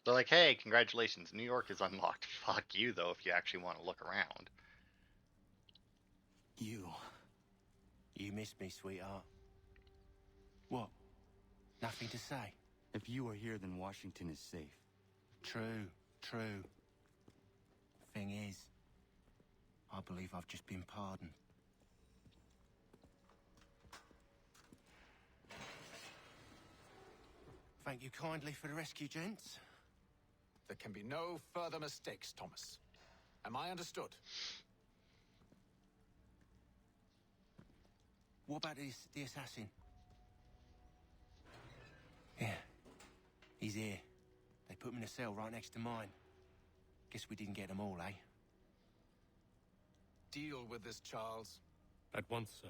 They're like, hey, congratulations, New York is unlocked. Fuck you, though, if you actually want to look around. You missed me, sweetheart. What? Nothing to say? If you are here, then Washington is safe. True. Thing is, I believe I've just been pardoned. Thank you kindly for the rescue, gents. There can be no further mistakes, Thomas. Am I understood? What about the assassin? Yeah. He's here. They put him in a cell right next to mine. Guess we didn't get them all, eh? Deal with this, Charles. At once, sir.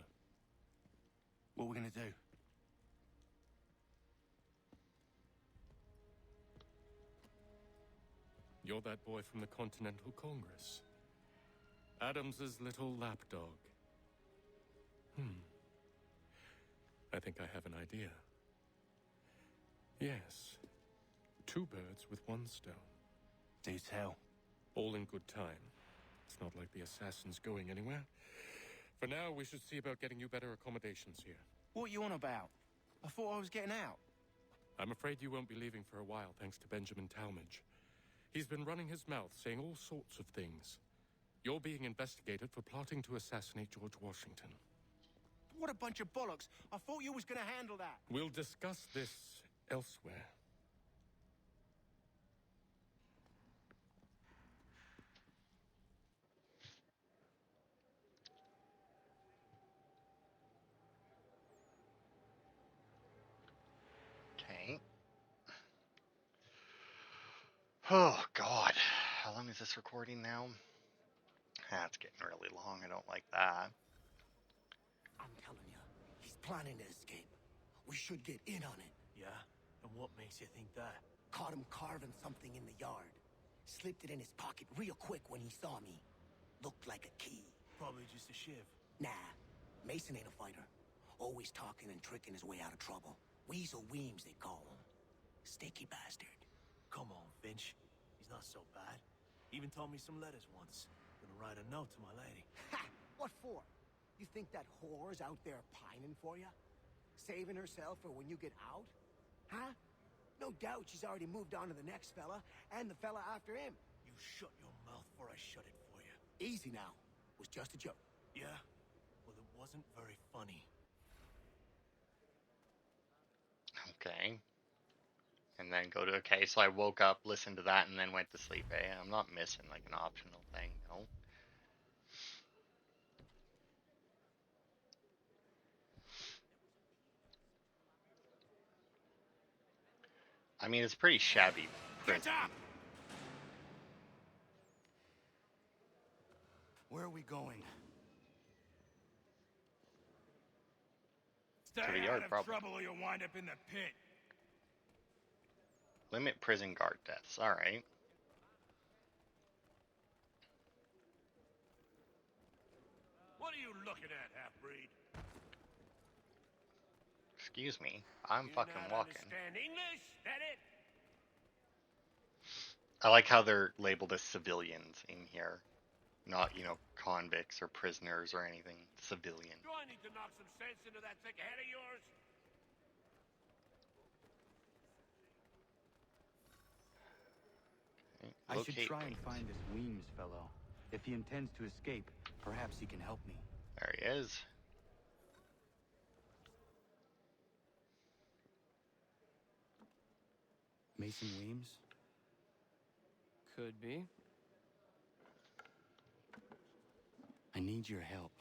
What are we gonna do? You're that boy from the Continental Congress. Adams's little lapdog. I think I have an idea. Yes. 2 birds with 1 stone. Do tell. All in good time. It's not like the assassin's going anywhere. For now, we should see about getting you better accommodations here. What you on about? I thought I was getting out. I'm afraid you won't be leaving for a while, thanks to Benjamin Talmadge. He's been running his mouth, saying all sorts of things. You're being investigated for plotting to assassinate George Washington. What a bunch of bollocks. I thought you was gonna handle that. We'll discuss this elsewhere. Okay. Oh, God. How long is this recording now? That's getting really long. I don't like that. I'm telling you, he's planning to escape. We should get in on it. Yeah? And what makes you think that? Caught him carving something in the yard. Slipped it in his pocket real quick when he saw me. Looked like a key. Probably just a shiv. Nah, Mason ain't a fighter. Always talking and tricking his way out of trouble. Weasel Weems, they call him. Sticky bastard. Come on, Finch. He's not so bad. Even told me some letters once. Gonna write a note to my lady. Ha! What for? You think that whore's out there pining for you? Saving herself for when you get out? Huh? No doubt she's already moved on to the next fella, and the fella after him. You shut your mouth before I shut it for you. Easy now. Was just a joke. Yeah? Well, it wasn't very funny. Okay. And then go to, okay, so I woke up, listened to that, and then went to sleep, eh? I'm not missing, like, an optional thing, no? I mean, it's pretty shabby prison. Get up! Where are we going? To the Stay yard, out of probably. trouble or you'll wind up in the pit. Limit prison guard deaths, alright. What are you looking at, half-breed? Excuse me, I'm You fucking not walking. Understand English? That it? I like how they're labeled as civilians in here. Not, you know, convicts or prisoners or anything. Civilian. Do I need to knock some sense into that thick head of yours? Okay, I should locate try and Weems. find this Weems fellow. If he intends to escape, perhaps he can help me. There he is. Mason Weems? Could be. I need your help.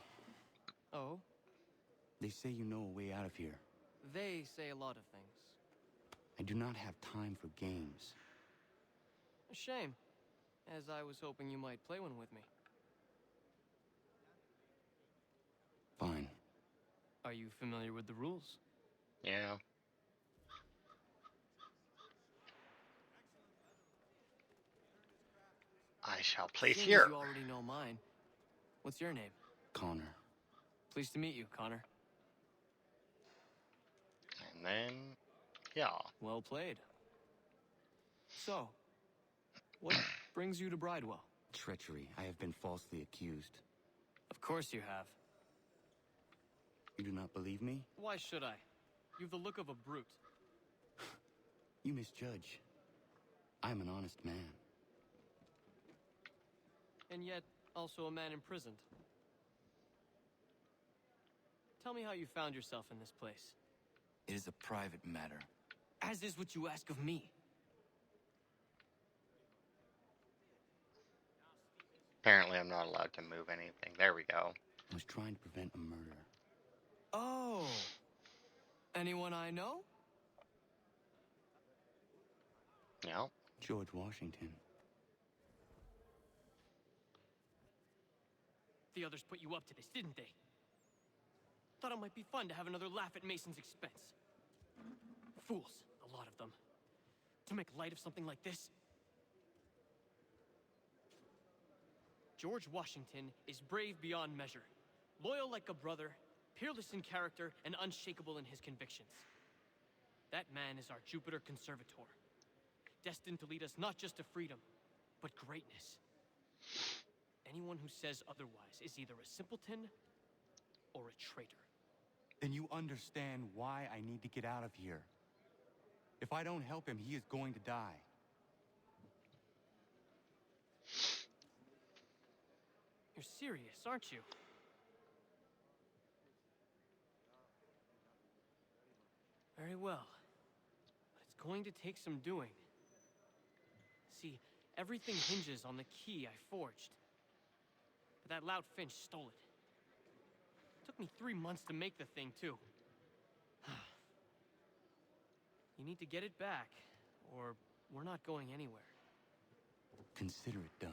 Oh, They say you know a way out of here. they say a lot of things. I do not have time for games. A shame, as I was hoping you might play one with me. Fine. Are you familiar with the rules? Yeah. I shall place Seems here. you already know mine. What's your name? Connor. Pleased to meet you, Connor. And then, yeah. Well played. So, What brings you to Bridewell? Treachery. I have been falsely accused. Of course you have. You do not believe me? Why should I? You've the look of a brute. You misjudge. I'm an honest man. And yet, also a man imprisoned. Tell me how you found yourself in this place. It is a private matter. As is what you ask of me. Apparently I'm not allowed to move anything. There we go. I was trying to prevent a murder. Oh. Anyone I know? Yeah. George Washington. The others put you up to this, didn't they? Thought it might be fun to have another laugh at Mason's expense. Fools, a lot of them. To make light of something like this. George Washington is brave beyond measure, loyal like a brother, peerless in character, and unshakable in his convictions. That man is our Jupiter Conservator, destined to lead us not just to freedom, but greatness. Anyone who says otherwise is either a simpleton or a traitor. Then you understand why I need to get out of here. If I don't help him, he is going to die. You're serious, aren't you? Very well. But it's going to take some doing. See, everything hinges on the key I forged. But that loud Finch stole it. Took me 3 months to make the thing, too. You need to get it back, or we're not going anywhere. Consider it done.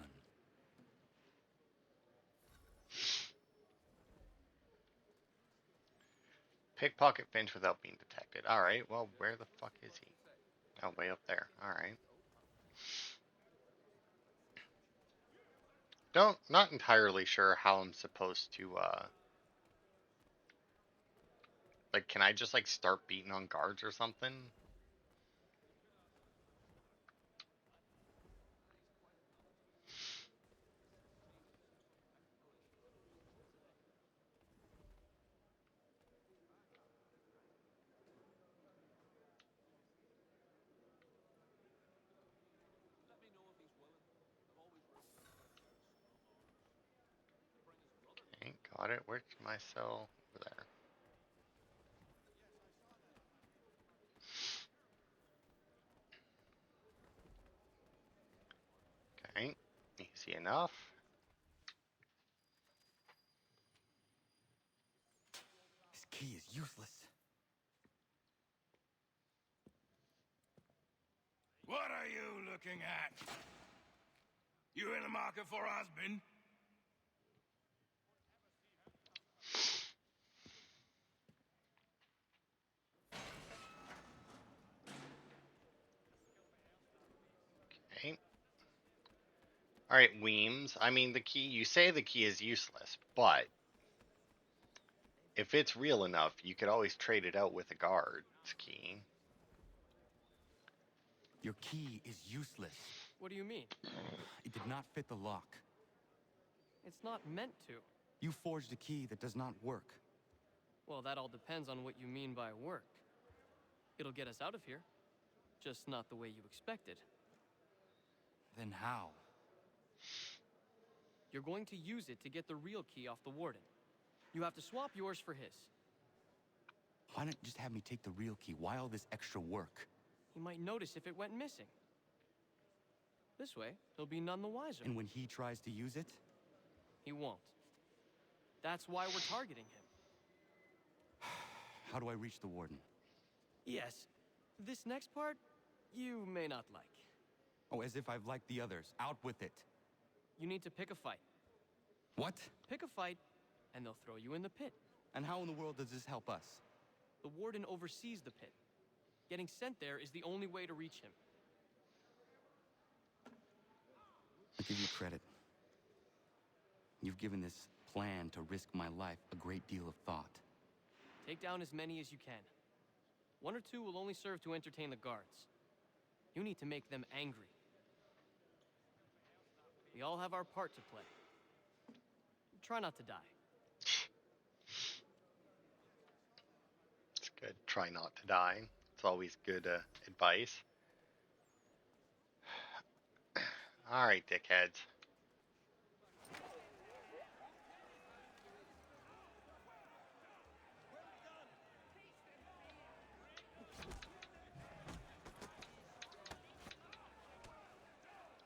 Pickpocket Finch without being detected. Alright, well, where the fuck is he? Oh, way up there. Alright. Not entirely sure how I'm supposed to, like, can I just, like, start beating on guards or something? Okay, got it. Where's my cell? Over there. Okay, easy enough. This key is useless. What are you looking at? You in the market for a husband? Okay. Alright, Weems. I mean, you say the key is useless, but if it's real enough, you could always trade it out with a guard's key. Your key is useless. What do you mean? It did not fit the lock. It's not meant to. You forged a key that does not work. Well, that all depends on what you mean by work. It'll get us out of here. Just not the way you expected. Then how? You're going to use it to get the real key off the warden. You have to swap yours for his. Why not just have me take the real key? Why all this extra work? He might notice if it went missing. This way, he'll be none the wiser. And when he tries to use it? He won't. That's why we're targeting him. How do I reach the warden? Yes. This next part, you may not like. Oh, as if I've liked the others. Out with it. You need to pick a fight. What? Pick a fight, and they'll throw you in the pit. And how in the world does this help us? The warden oversees the pit. Getting sent there is the only way to reach him. I give you credit. You've given this plan to risk my life a great deal of thought. Take down as many as you can. 1 or 2 will only serve to entertain the guards. You need to make them angry. We all have our part to play. Try not to die. It's good. Try not to die. It's always good advice. Alright, dickheads.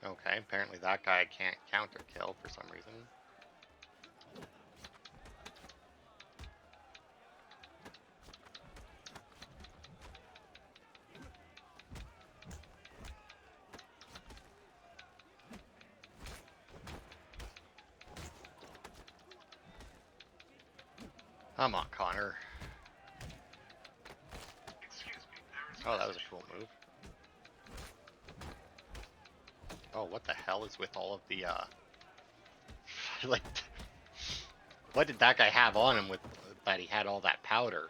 Okay, apparently that guy can't counter kill for some reason. Come on, Connor. Oh, that was a cool move. Oh, what the hell is with all of the, like, what did that guy have on him with, that he had all that powder?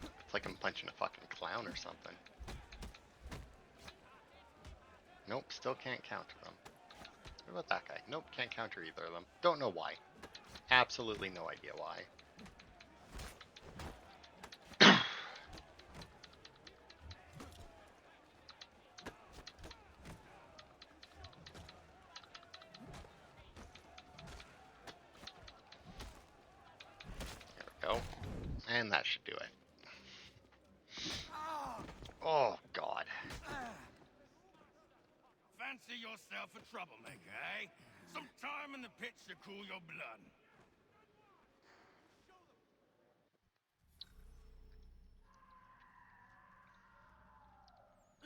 It's like I'm punching a fucking clown or something. Nope, still can't counter them. What about that guy? Nope, can't counter either of them. Don't know why. Absolutely no idea why. There we go. And that should do it. Oh, God. Fancy yourself a troublemaker, eh? Some time in the pits to cool your blood.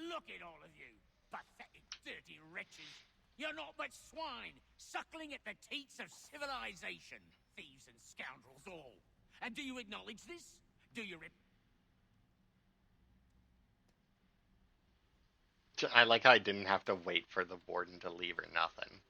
Look at all of you, pathetic, dirty wretches. You're not but swine, suckling at the teats of civilization. Thieves and scoundrels all. And do you acknowledge this? Do you I like how I didn't have to wait for the warden to leave or nothing.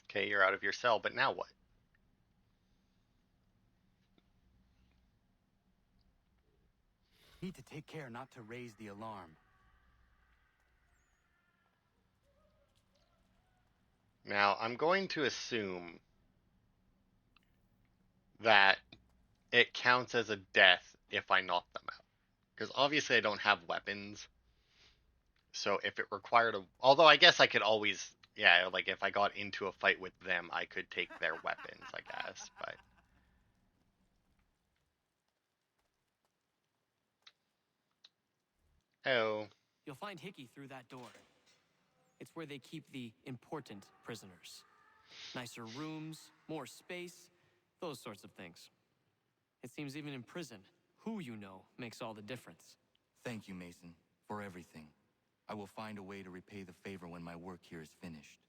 Okay, you're out of your cell, but now what? Need to take care not to raise the alarm. Now, I'm going to assume that it counts as a death if I knock them out. Because obviously I don't have weapons. So if it required a... Although I guess I could always... Yeah, like if I got into a fight with them, I could take their weapons, I guess. But... Oh. You'll find Hickey through that door. It's where they keep the important prisoners. Nicer rooms, more space, those sorts of things. It seems even in prison, who you know makes all the difference. Thank you, Mason, for everything. I will find a way to repay the favor when my work here is finished.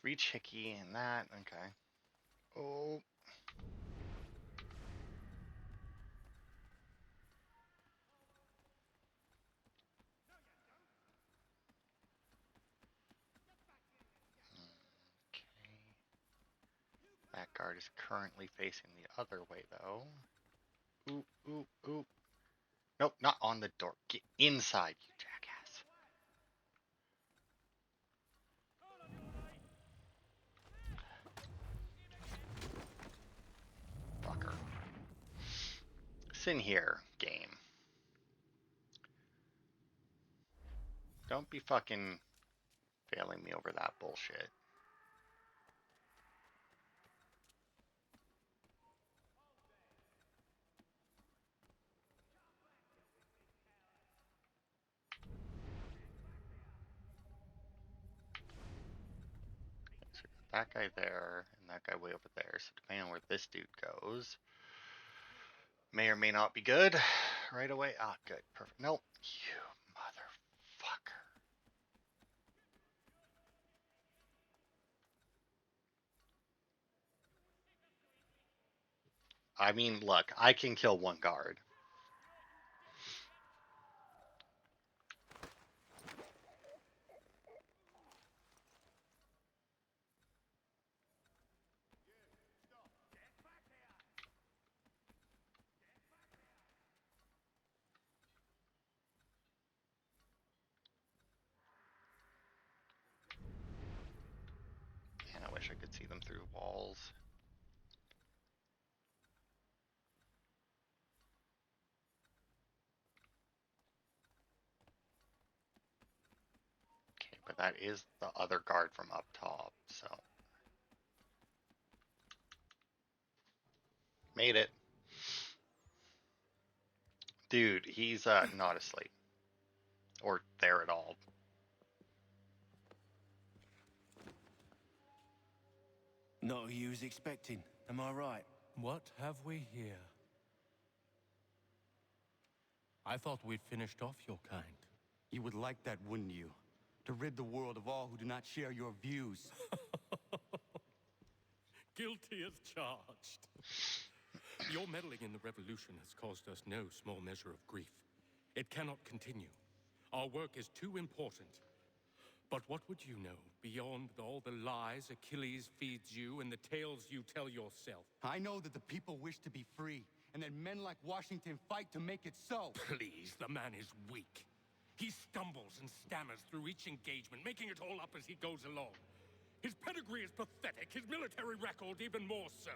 Reach Hickey and that. Okay. Oh. Okay. That guard is currently facing the other way, though. Oop, oop, oop. Nope, not on the door. Get inside, you jackass. Fucker. Sit in here, game. Don't be fucking failing me over that bullshit. So that guy there, and that guy way over there. So depending on where this dude goes, may or may not be good right away. Ah, good, perfect. Nope, you motherfucker. I mean, look, I can kill one guard. Man, I wish I could see them through walls. Okay, but that is the other guard from up top, so. Made it. Dude, he's not asleep. Or there at all. Not who you was expecting, am I right? What have we here? I thought we'd finished off your kind. You would like that, wouldn't you? To rid the world of all who do not share your views. Guilty as charged. Your meddling in the revolution has caused us no small measure of grief. It cannot continue. Our work is too important. But what would you know beyond all the lies Achilles feeds you and the tales you tell yourself? I know that the people wish to be free, and that men like Washington fight to make it so. Please, the man is weak. He stumbles and stammers through each engagement, making it all up as he goes along. His pedigree is pathetic, his military record even more so.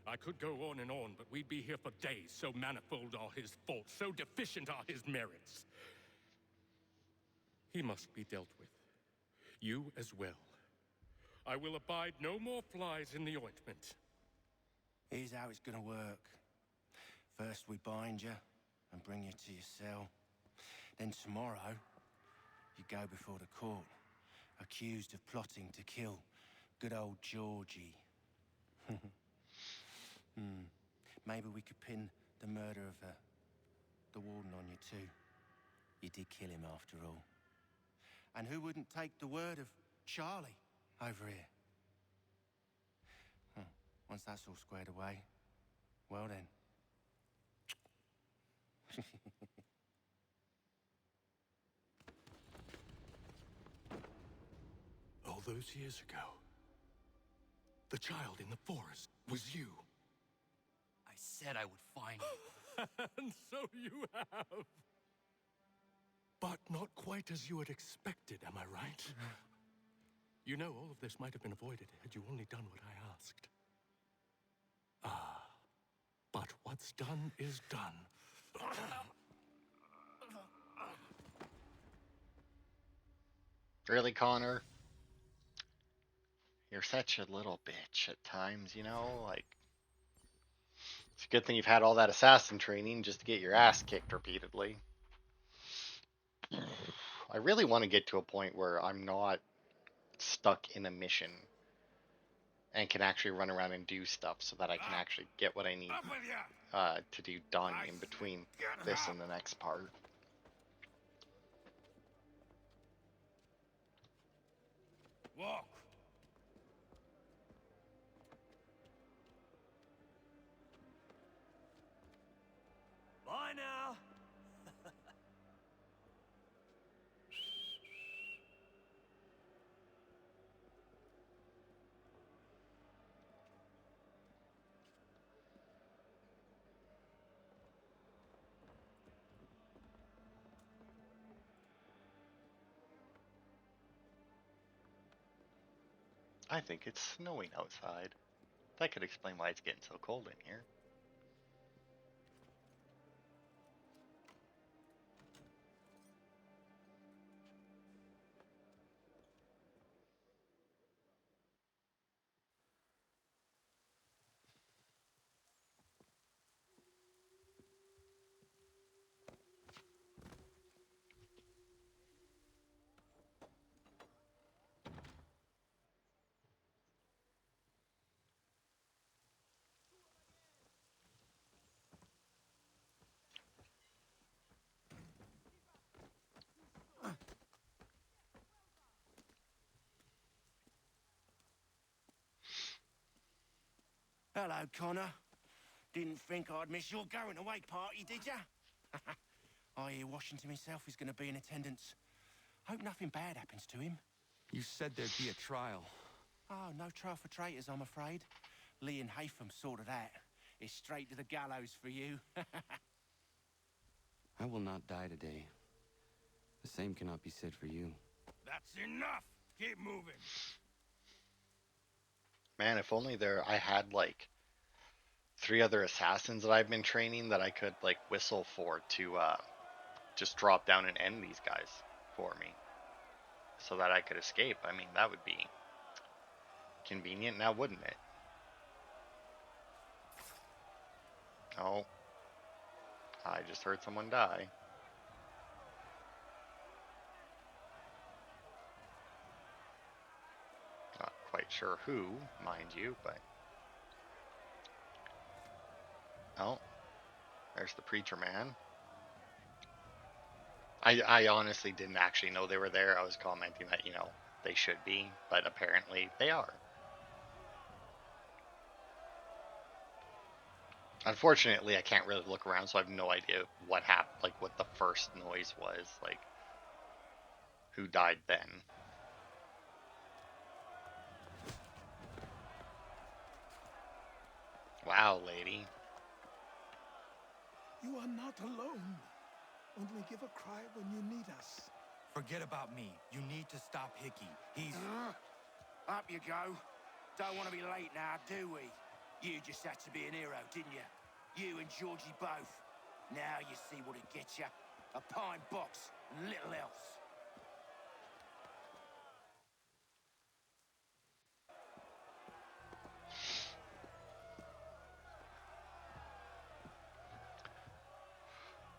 I could go on and on, but we'd be here for days, so manifold are his faults, so deficient are his merits. He must be dealt with. You as well. I will abide no more flies in the ointment. Here's how it's gonna work. First we bind you and bring you to your cell. Then tomorrow, you go before the court, accused of plotting to kill good old Georgie. Maybe we could pin the murder of the warden on you too. You did kill him after all. And who wouldn't take the word of Charlie over here? Once that's all squared away, well then. All those years ago, the child in the forest was you. I said I would find you. And so you have. But not quite as you had expected, am I right? You know, all of this might have been avoided had you only done what I asked. Ah, but what's done is done. Really, Connor? You're such a little bitch at times, you know? Like, it's a good thing you've had all that assassin training just to get your ass kicked repeatedly. I really want to get to a point where I'm not stuck in a mission and can actually run around and do stuff so that I can actually get what I need to do done in between this and the next part. Walk. Bye now. I think it's snowing outside. That could explain why it's getting so cold in here. Hello, Connor. Didn't think I'd miss your going away party, did ya? I hear Washington himself is going to be in attendance. Hope nothing bad happens to him. You said there'd be a trial. Oh, no trial for traitors, I'm afraid. Lee and Haytham sorted that. It's straight to the gallows for you. I will not die today. The same cannot be said for you. That's enough! Keep moving! Man, if only I had like 3 other assassins that I've been training that I could like whistle for to just drop down and end these guys for me, so that I could escape. I mean, that would be convenient now, wouldn't it? Oh, I just heard someone die. Not quite sure who, mind you, but... Oh, there's the preacher man. I honestly didn't actually know they were there. I was commenting that, they should be, but apparently they are. Unfortunately, I can't really look around, so I have no idea what happened, like what the first noise was, like who died then. Wow, lady. You are not alone. Only give a cry when you need us. Forget about me. You need to stop Hickey. He's... Up you go. Don't want to be late now, do we? You just had to be an hero, didn't you? You and Georgie both. Now you see what it gets you. A pine box and little else.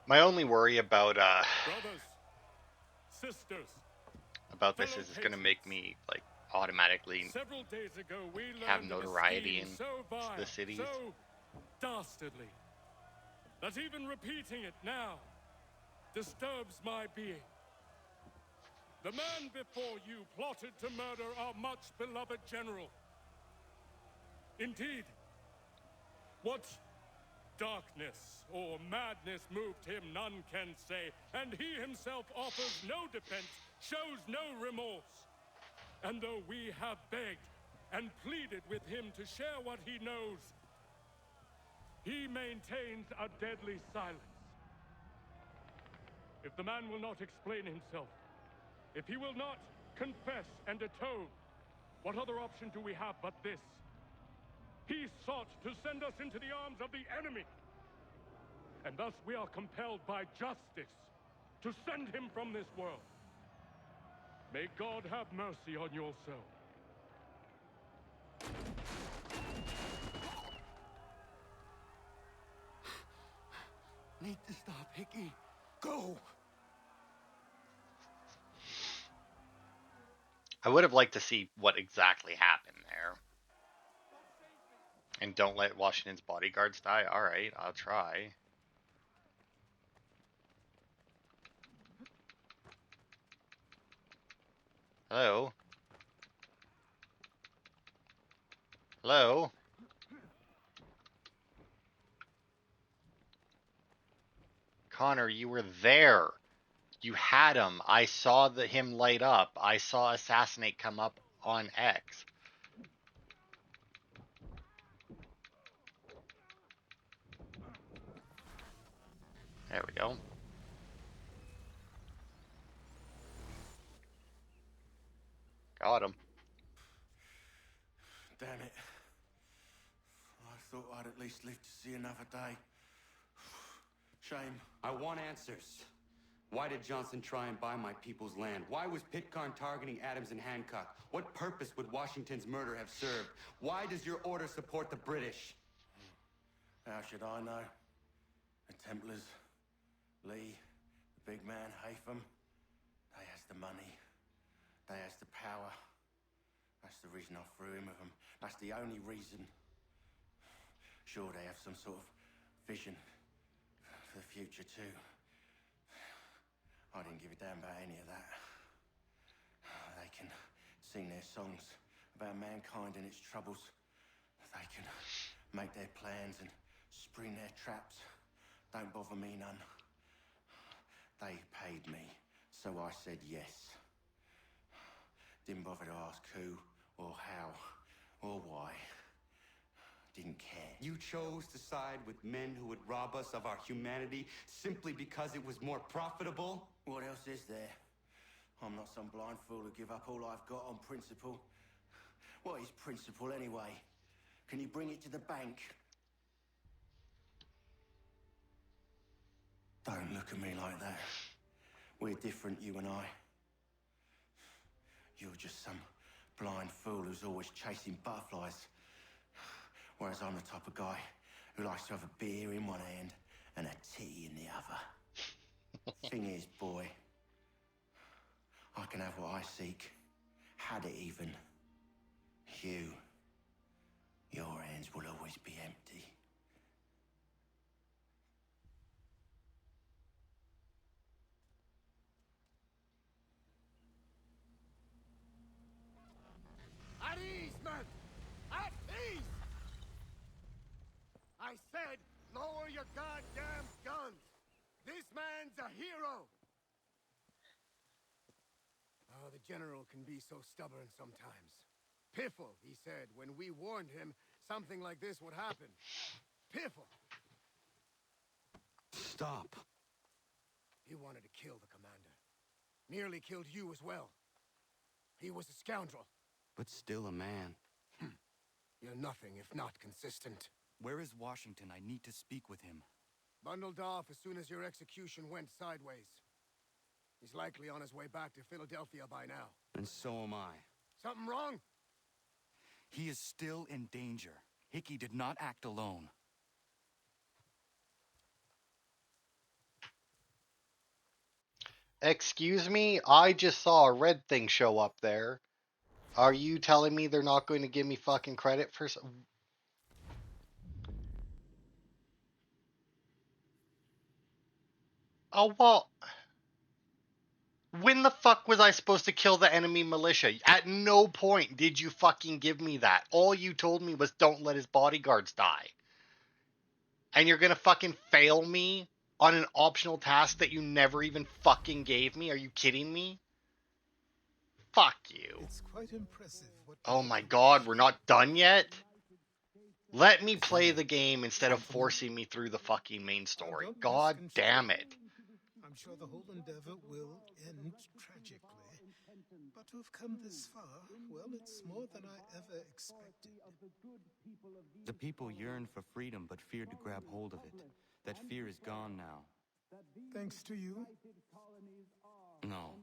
My only worry about Brothers, sisters, this is it's gonna make me like automatically several days ago we have learned of a notoriety scheme in so vile, the cities. so dastardly, that even repeating it now disturbs my being. The man before you plotted to murder our much beloved general. Indeed, what darkness or madness moved him, none can say, and he himself offers no defense, shows no remorse. And though we have begged and pleaded with him to share what he knows, he maintains a deadly silence. If the man will not explain himself, if he will not confess and atone, what other option do we have but this? He sought to send us into the arms of the enemy. And thus we are compelled by justice to send him from this world. May God have mercy on your soul. Need to stop Hickey. Go! I would have liked to see what exactly happened there. And don't let Washington's bodyguards die. Alright, I'll try. Hello? Hello? Connor, you were there. You had him. I saw him light up. I saw Assassinate come up on X. There we go. Got him. Damn it. I thought I'd at least live to see another day. Shame. I want answers. Why did Johnson try and buy my people's land? Why was Pitcairn targeting Adams and Hancock? What purpose would Washington's murder have served? Why does your order support the British? How should I know? The Templars, Lee, the big man, Haytham, they has the money. They has the power. That's the reason I threw in with them. That's the only reason. Sure, they have some sort of vision for the future too. I didn't give a damn about any of that. They can sing their songs about mankind and its troubles. They can make their plans and Spring their traps. Don't bother me none. They paid me, so I said yes. Didn't bother to ask who, or how, or why. Didn't care. You chose to side with men who would rob us of our humanity simply because it was more profitable? What else is there? I'm not some blind fool to give up all I've got on principle. What is principle anyway? Can you bring it to the bank? Don't look at me like that. We're different, you and I. You're just some blind fool who's always chasing butterflies. Whereas I'm the type of guy who likes to have a beer in one hand and a tea in the other. Thing is, boy, I can have what I seek. Had it even. Your hands will always be empty. At ease, men! At ease! I said, lower your goddamn guns! This man's a hero! Oh, the General can be so stubborn sometimes. Piffle, he said, when we warned him something like this would happen. Piffle! Stop. He wanted to kill the commander. Nearly killed you as well. He was a scoundrel. But still a man. You're nothing if not consistent. Where is Washington? I need to speak with him. Bundled off as soon as your execution went sideways. He's likely on his way back to Philadelphia by now. And so am I. Something wrong? He is still in danger. Hickey did not act alone. Excuse me? I just saw a red thing show up there. Are you telling me they're not going to give me fucking credit for some... Oh, well... When the fuck was I supposed to kill the enemy militia? At no point did you fucking give me that. All you told me was don't let his bodyguards die. And you're gonna fucking fail me on an optional task that you never even fucking gave me? Are you kidding me? Fuck you. It's quite impressive. Oh my god, we're not done yet? Let me play the game instead of forcing me through the fucking main story. God damn it. I'm sure the whole endeavor will end tragically. But to have come this far, well, it's more than I ever expected. The people yearned for freedom but feared to grab hold of it. That fear is gone now. Thanks to you? No.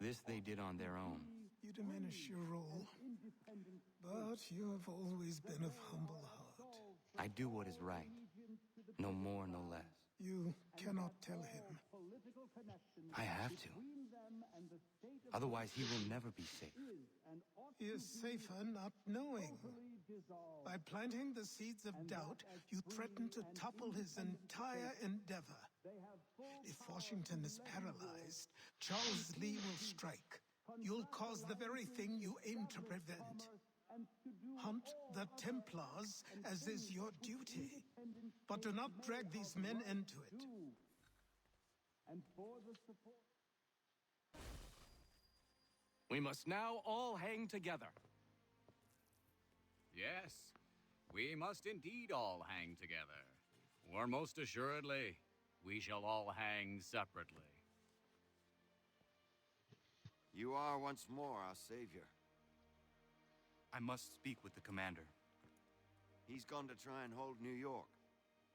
This they did on their own. You diminish your role. But you have always been of humble heart. I do what is right. No more, no less. You cannot tell him. I have to. Otherwise, he will never be safe. He is safer not knowing. By planting the seeds of doubt, you threaten to topple his entire endeavor. If Washington is paralyzed, Charles Lee will strike. You'll cause the very thing you aim to prevent. Hunt the Templars, as is your duty. But do not drag these men into it. We must now all hang together. Yes, we must indeed all hang together. Or most assuredly, we shall all hang separately. You are once more our savior. I must speak with the commander. He's gone to try and hold New York.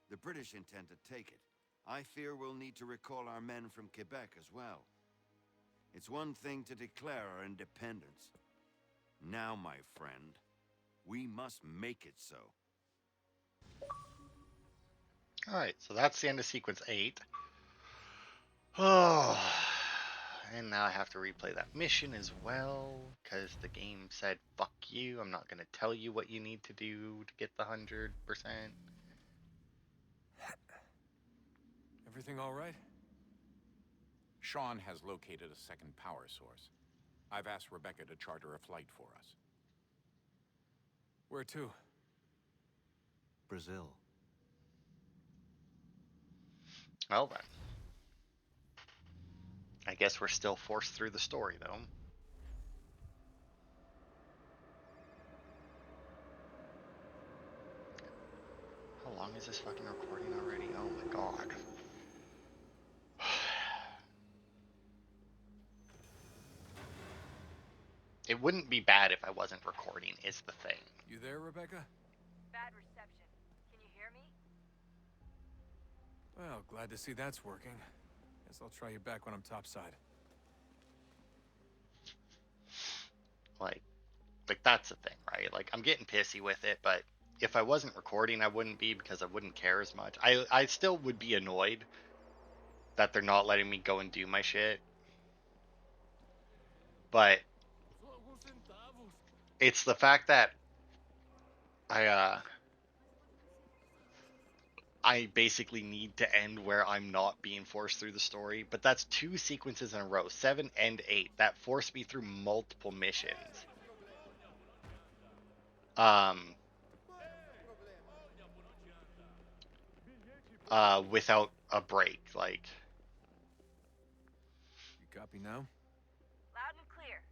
The British intend to take it. I fear we'll need to recall our men from Quebec as well. It's one thing to declare our independence. Now, my friend, we must make it so. Alright, so that's the end of sequence 8. Oh, and now I have to replay that mission as well, because the game said, fuck you, I'm not going to tell you what you need to do to get the 100%. Everything all right? Sean has located a second power source. I've asked Rebecca to charter a flight for us. Where to? Brazil. Well then. I guess we're still forced through the story, though. How long is this fucking recording already? Oh my god. It wouldn't be bad if I wasn't recording, is the thing. You there, Rebecca? Bad reception. Can you hear me? Well, glad to see that's working. Guess I'll try you back when I'm topside. Like that's the thing, right? Like, I'm getting pissy with it, but if I wasn't recording, I wouldn't be, because I wouldn't care as much. I still would be annoyed that they're not letting me go and do my shit. But it's the fact that I basically need to end where I'm not being forced through the story. But that's 2 sequences in a row, 7 and 8, that forced me through multiple missions. Without a break, like. You copy now? Loud and clear.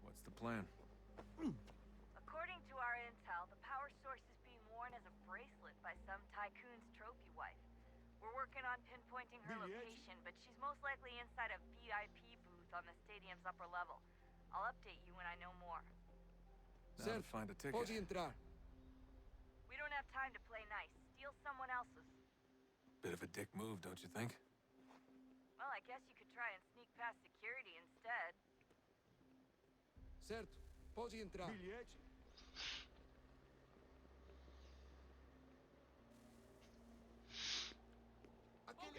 What's the plan? According to our intel, the power source is being worn as a bracelet by some tycoon's trophy wife. We're working on pinpointing her location, but she's most likely inside a VIP booth on the stadium's upper level. I'll update you when I know more. Now to find a ticket. We don't have time to play nice. Steal someone else's. Bit of a dick move, don't you think? Well, I guess you could try and sneak past security instead. Certo, pode entrar.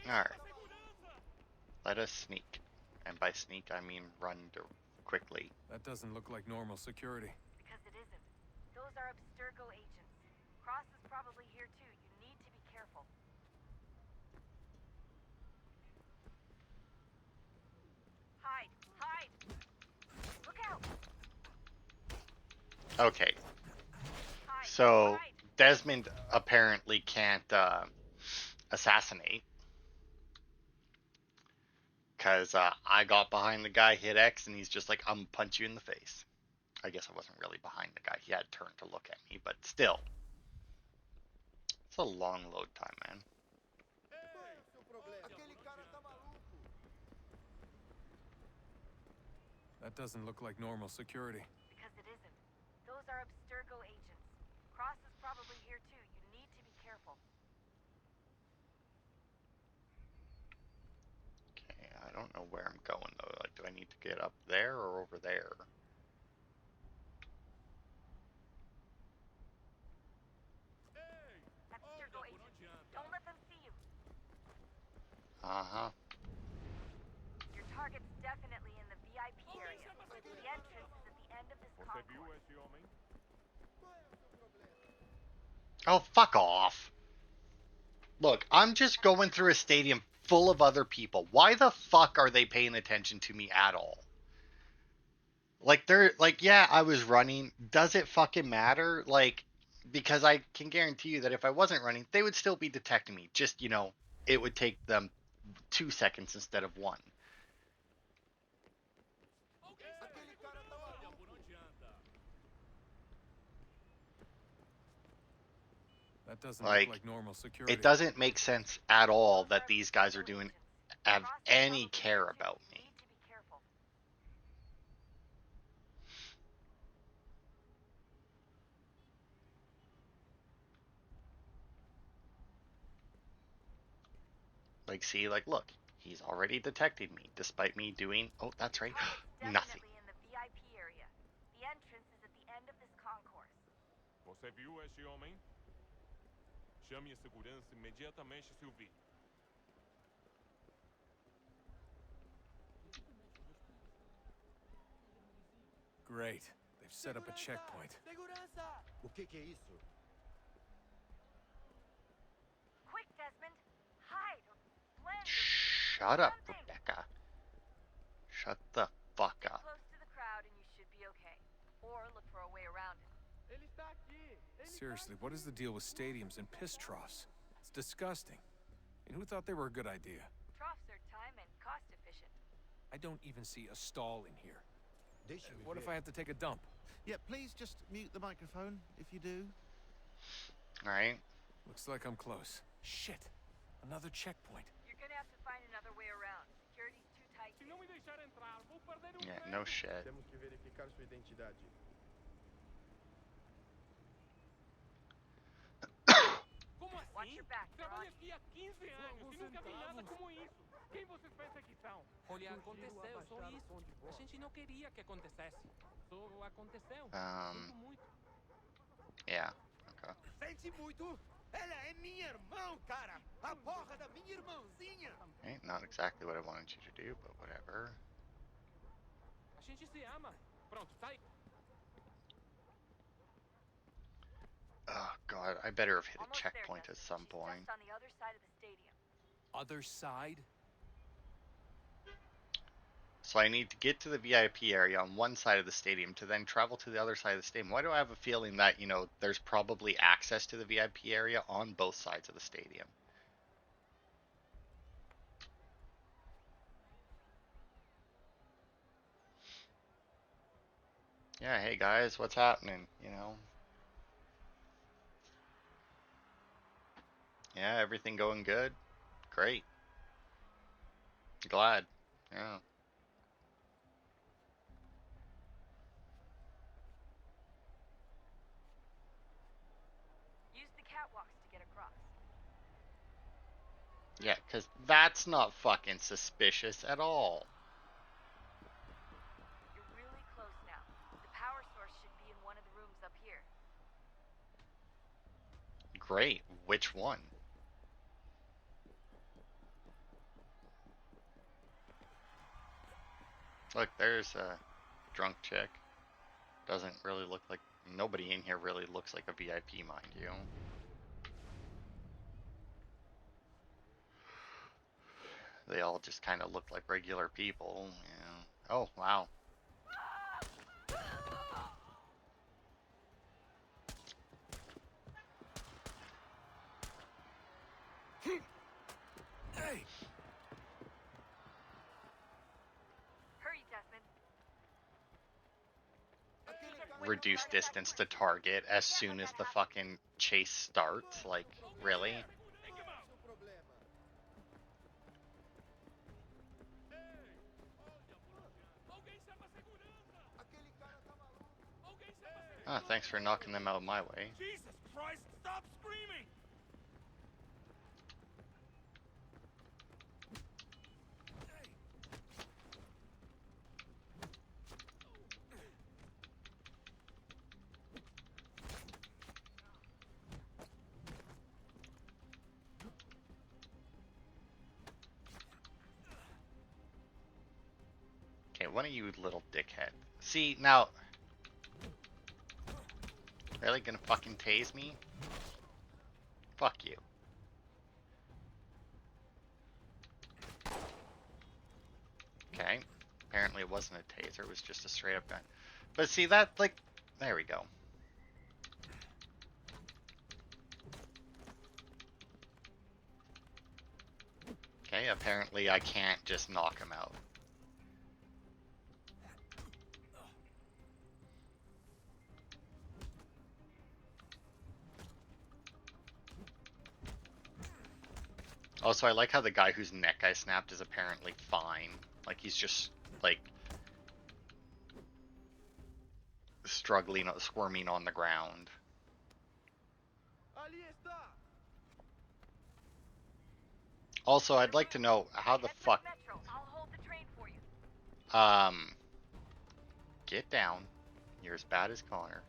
Alright. Let us sneak. And by sneak, I mean run quickly. That doesn't look like normal security. Because it isn't. Those are Abstergo agents. Cross is probably here too. You need to be careful. Hide! Hide! Look out! Okay. So, Desmond apparently can't assassinate. Because I got behind the guy, hit X, and he's just like, I'm gonna punch you in the face. I guess I wasn't really behind the guy. He had turned to look at me, but still. It's a long load time, man. That doesn't look like normal security. Because it isn't. Those are Abstergo agents. Cross is probably here too. You need to be careful. Okay, I don't know where I'm going though. Like, do I need to get up there or over there? Abstergo agents. Don't let them see you. Uh-huh. Your target's definitely in the VIP area. The entrance is at the end of this concourse. Oh, fuck off. Look, I'm just going through a stadium full of other people. Why the fuck are they paying attention to me at all? Like, they're like, yeah, I was running. Does it fucking matter? Like, because I can guarantee you that if I wasn't running, they would still be detecting me. Just, you know, it would take them 2 seconds instead of 1. That doesn't look like normal security. It doesn't make sense at all that these guys are doing have any care about me. Like, see, like, look, he's already detected me, despite me doing, oh, that's right, nothing. In the VIP area. The entrance is at the end of this concourse. Você viu este homem? Chame a segurança imediatamente se o vir. Great. They've set up a checkpoint. O que é isso? Quick, Desmond. Hide or blend. Shut up, Rebecca. Shut the fuck up. Close to the crowd and you should be okay. Or look for a way around it. Seriously, what is the deal with stadiums and piss troughs? It's disgusting. And who thought they were a good idea? Troughs are time and cost efficient. I don't even see a stall in here. What if I have to take a dump? Yeah, please just mute the microphone if you do. Alright. Looks like I'm close. Shit. Another checkpoint. You're gonna have to find another way around. Security's too tight. Yeah, no shit. Temos que verificar sua identidade. Watch your back, Trabalho aqui há 15 anos e nunca vi nada como isso. Quem vocês pensam que são? Olha, aconteceu só isso. A gente não queria que acontecesse. Só aconteceu. Sinto muito. Yeah. Okay. Sente muito? Ela é minha irmã, cara! A porra da minha irmãzinha! Ain't not exactly what I wanted you to do, but whatever. A gente se ama. Pronto, sai. Oh god, I better have hit a Almost checkpoint there, at some She's point. just on the other side of the stadium. Other side? So I need to get to the VIP area on one side of the stadium to then travel to the other side of the stadium. Why do I have a feeling that, you know, there's probably access to the VIP area on both sides of the stadium? Yeah, hey guys, what's happening, you know? Yeah, everything going good? Great. Glad. Yeah. Use the catwalks to get across. Yeah, because that's not fucking suspicious at all. You're really close now. The power source should be in one of the rooms up here. Great. Which one? Look, there's a drunk chick. Doesn't really look like... Nobody in here really looks like a VIP, mind you. They all just kind of look like regular people, you know. Oh, wow. Hey! Hurry, Desmond. Reduce distance to target as soon as the fucking chase starts. Like, really? Ah, thanks for knocking them out of my way. Jesus Christ, stop screaming! Okay, one of you little dickhead. See, now... Really gonna fucking tase me? Fuck you. Okay. Apparently it wasn't a taser, it was just a straight up gun. But see that, like, there we go. Okay, apparently I can't just knock him out. Also, I like how the guy whose neck I snapped is apparently fine. Like, he's just, like, struggling, squirming on the ground. Also, I'd like to know how the fuck... I'll hold the train for you. Get down. You're as bad as Connor.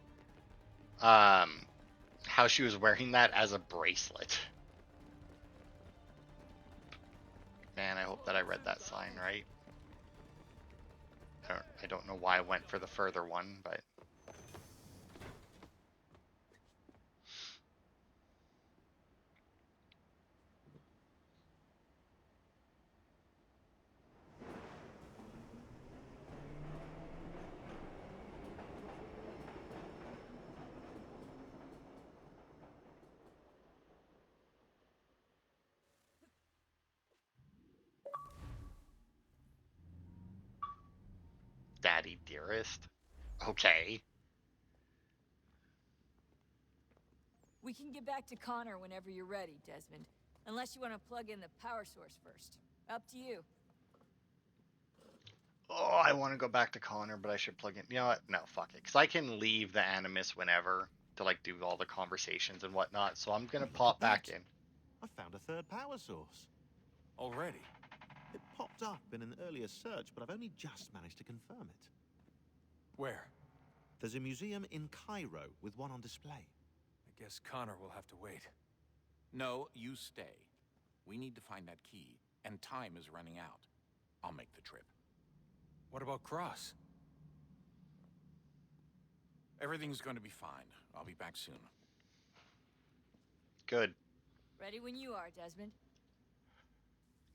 How she was wearing that as a bracelet. Man, I hope that I read that sign right. I don't know why I went for the further one, but... Daddy dearest. Okay. We can get back to Connor whenever you're ready, Desmond. Unless you want to plug in the power source first. Up to you. Oh, I want to go back to Connor, but I should plug in. You know what? No, fuck it. Because I can leave the Animus whenever to, like, do all the conversations and whatnot. So I'm going to pop back in. I found a third power source. Already? It popped up in an earlier search, but I've only just managed to confirm it. Where? There's a museum in Cairo with one on display. I guess Connor will have to wait. No, you stay. We need to find that key, and time is running out. I'll make the trip. What about Cross? Everything's going to be fine. I'll be back soon. Good. Ready when you are, Desmond.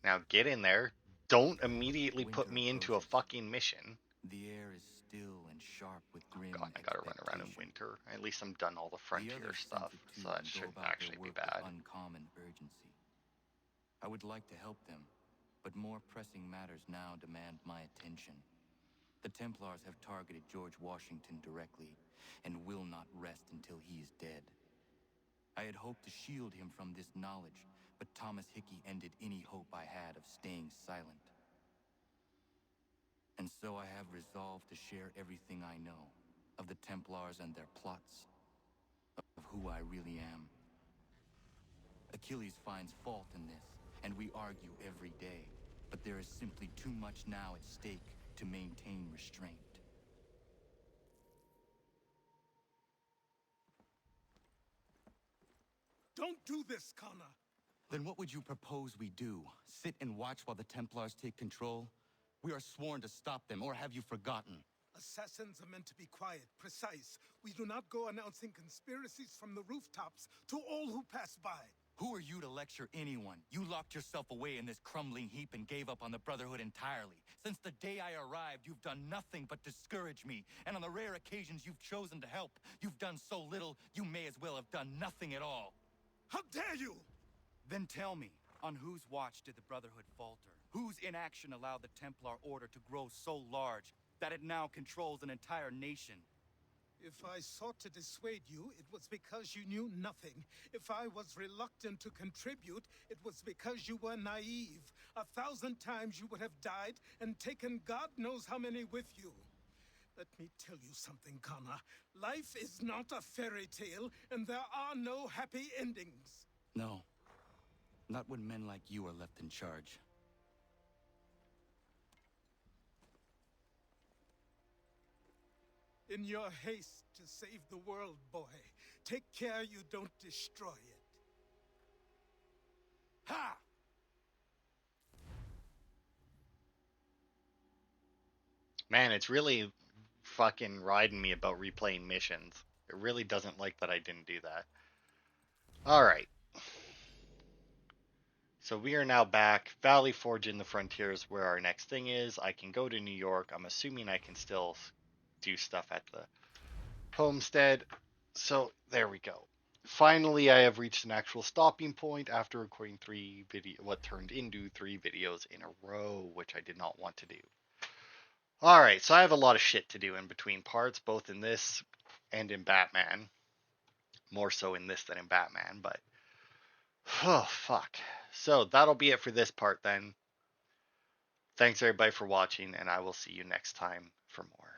Now get in there. Don't immediately put me into a fucking mission. The air is still and sharp with grim God, I gotta run around in winter. At least I'm done all the frontier stuff, so that shouldn't actually be bad. Uncommon urgency. I would like to help them, but more pressing matters now demand my attention. The Templars have targeted George Washington directly, and will not rest until he is dead. I had hoped to shield him from this knowledge, but Thomas Hickey ended any hope I had of staying silent. And so I have resolved to share everything I know of the Templars and their plots, of who I really am. Achilles finds fault in this, and we argue every day, but there is simply too much now at stake to maintain restraint. Don't do this, Connor. Then what would you propose we do? Sit and watch while the Templars take control? We are sworn to stop them, or have you forgotten? Assassins are meant to be quiet, precise. We do not go announcing conspiracies from the rooftops to all who pass by. Who are you to lecture anyone? You locked yourself away in this crumbling heap and gave up on the Brotherhood entirely. Since the day I arrived, you've done nothing but discourage me. And on the rare occasions you've chosen to help, you've done so little, you may as well have done nothing at all. How dare you! Then tell me, on whose watch did the Brotherhood falter? Whose inaction allowed the Templar Order to grow so large that it now controls an entire nation? If I sought to dissuade you, it was because you knew nothing. If I was reluctant to contribute, it was because you were naive. 1,000 times you would have died and taken God knows how many with you. Let me tell you something, Connor. Life is not a fairy tale, and there are no happy endings. No. Not when men like you are left in charge. In your haste to save the world, boy, take care you don't destroy it. Ha! Man, it's really fucking riding me about replaying missions. It really doesn't like that I didn't do that. Alright. So we are now back. Valley Forge in the Frontiers where our next thing is. I can go to New York. I'm assuming I can still do stuff at the homestead. So there we go. Finally, I have reached an actual stopping point after recording what turned into 3 videos in a row, which I did not want to do. Alright, so I have a lot of shit to do in between parts, both in this and in Batman. More so in this than in Batman, but... oh, fuck. So, that'll be it for this part then. Thanks everybody for watching, and I will see you next time for more.